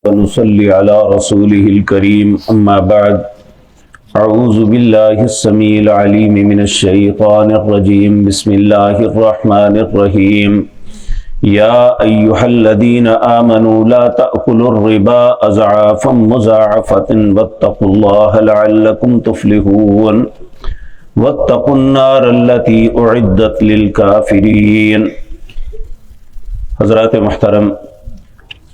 ونصلي على رسوله الكريم أما بعد أعوذ بالله السميع العليم من الشيطان الرجيم بسم الله الرحمن الرحيم يا أيها الذين آمنوا لا تأكلوا الربا أضعافا مضاعفة واتقوا الله لعلكم تفلحون واتقوا النار التي أعدت للكافرين۔ حضرات محترم،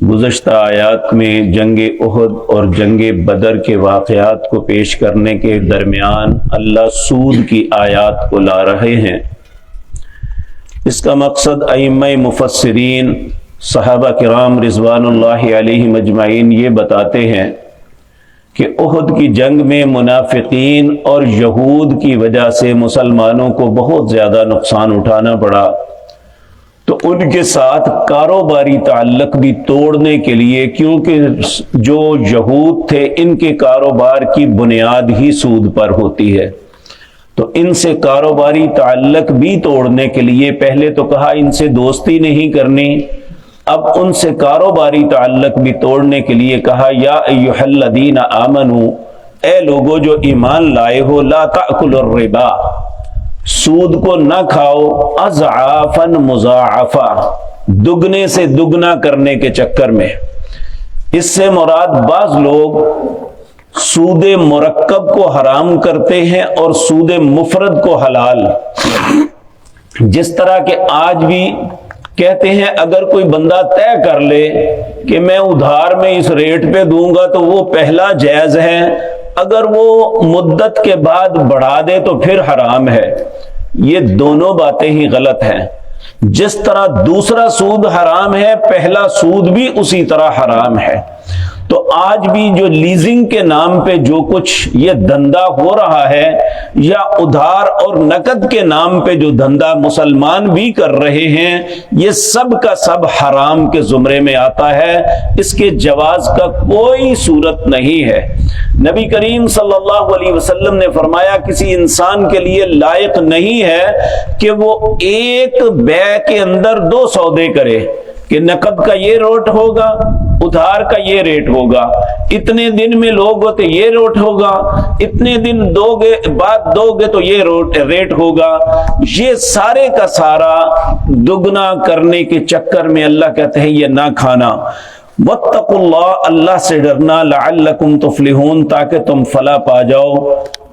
گزشتہ آیات میں جنگ احد اور جنگ بدر کے واقعات کو پیش کرنے کے درمیان اللہ سود کی آیات کو لا رہے ہیں۔ اس کا مقصد ائمہ مفسرین صحابہ کرام رضوان اللہ علیہم اجمعین یہ بتاتے ہیں کہ احد کی جنگ میں منافقین اور یہود کی وجہ سے مسلمانوں کو بہت زیادہ نقصان اٹھانا پڑا، تو ان کے ساتھ کاروباری تعلق بھی توڑنے کے لیے، کیونکہ جو یہود تھے ان کے کاروبار کی بنیاد ہی سود پر ہوتی ہے، تو ان سے کاروباری تعلق بھی توڑنے کے لیے پہلے تو کہا ان سے دوستی نہیں کرنی، اب ان سے کاروباری تعلق بھی توڑنے کے لیے کہا یا ایھا الذین آمنوا، اے لوگو جو ایمان لائے ہو، لا تأکلوا الربا، سود کو نہ کھاؤ، اضعافا مضاعفا، دگنے سے دگنا کرنے کے چکر میں۔ اس سے مراد بعض لوگ سود مرکب کو حرام کرتے ہیں اور سود مفرد کو حلال، جس طرح کہ آج بھی کہتے ہیں اگر کوئی بندہ طے کر لے کہ میں ادھار میں اس ریٹ پہ دوں گا تو وہ پہلا جائز ہے، اگر وہ مدت کے بعد بڑھا دے تو پھر حرام ہے۔ یہ دونوں باتیں ہی غلط ہیں۔ جس طرح دوسرا سود حرام ہے، پہلا سود بھی اسی طرح حرام ہے۔ تو آج بھی جو لیزنگ کے نام پہ جو کچھ یہ دھندا ہو رہا ہے، یا ادھار اور نقد کے نام پہ جو دھندا مسلمان بھی کر رہے ہیں، یہ سب کا سب حرام کے زمرے میں آتا ہے، اس کے جواز کا کوئی صورت نہیں ہے۔ نبی کریم صلی اللہ علیہ وسلم نے فرمایا کسی انسان کے لیے لائق نہیں ہے کہ وہ ایک بیع کے اندر دو سودے کرے کہ نقد کا یہ ریٹ ہوگا، ادھار کا یہ ریٹ ہوگا، اتنے دن میں لوگ تو یہ ریٹ ہوگا، اتنے دن بعد دو گے تو یہ ریٹ ہوگا۔ یہ سارے کا سارا دگنا کرنے کے چکر میں اللہ کہتے ہیں یہ نہ کھانا۔ واتقوا اللہ، اللہ سے ڈرنا، لعلکم تفلحون، تاکہ تم فلاح پا جاؤ۔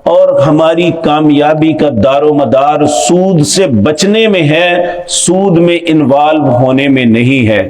اور ہماری کامیابی کا دار و مدار سود سے بچنے میں ہے، سود میں انوالو ہونے میں نہیں ہے۔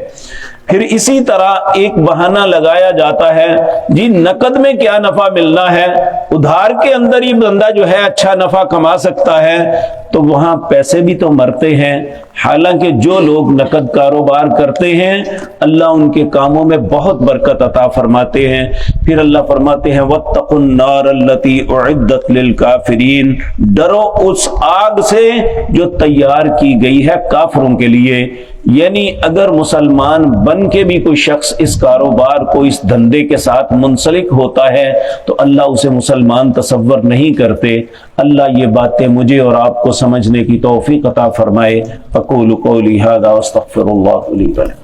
پھر اسی طرح ایک بہانہ لگایا جاتا ہے جی نقد میں کیا نفع ملنا ہے، ادھار کے اندر ہی بندہ جو ہے اچھا نفع کما سکتا ہے، تو وہاں پیسے بھی تو مرتے ہیں۔ حالانکہ جو لوگ نقد کاروبار کرتے ہیں اللہ ان کے کاموں میں بہت برکت عطا فرماتے ہیں۔ پھر اللہ فرماتے ہیں واتقوا النار التي اعدت للكافرین، ڈرو اس آگ سے جو تیار کی گئی ہے کافروں کے لیے۔ یعنی اگر مسلمان بن کے بھی کوئی شخص اس کاروبار کو، اس دھندے کے ساتھ منسلک ہوتا ہے تو اللہ اسے مسلمان تصور نہیں کرتے۔ اللہ یہ باتیں مجھے اور آپ کو سمجھنے کی توفیق عطا فرمائے۔ اقول قولی ھذا واستغفر اللہ لی ولکم۔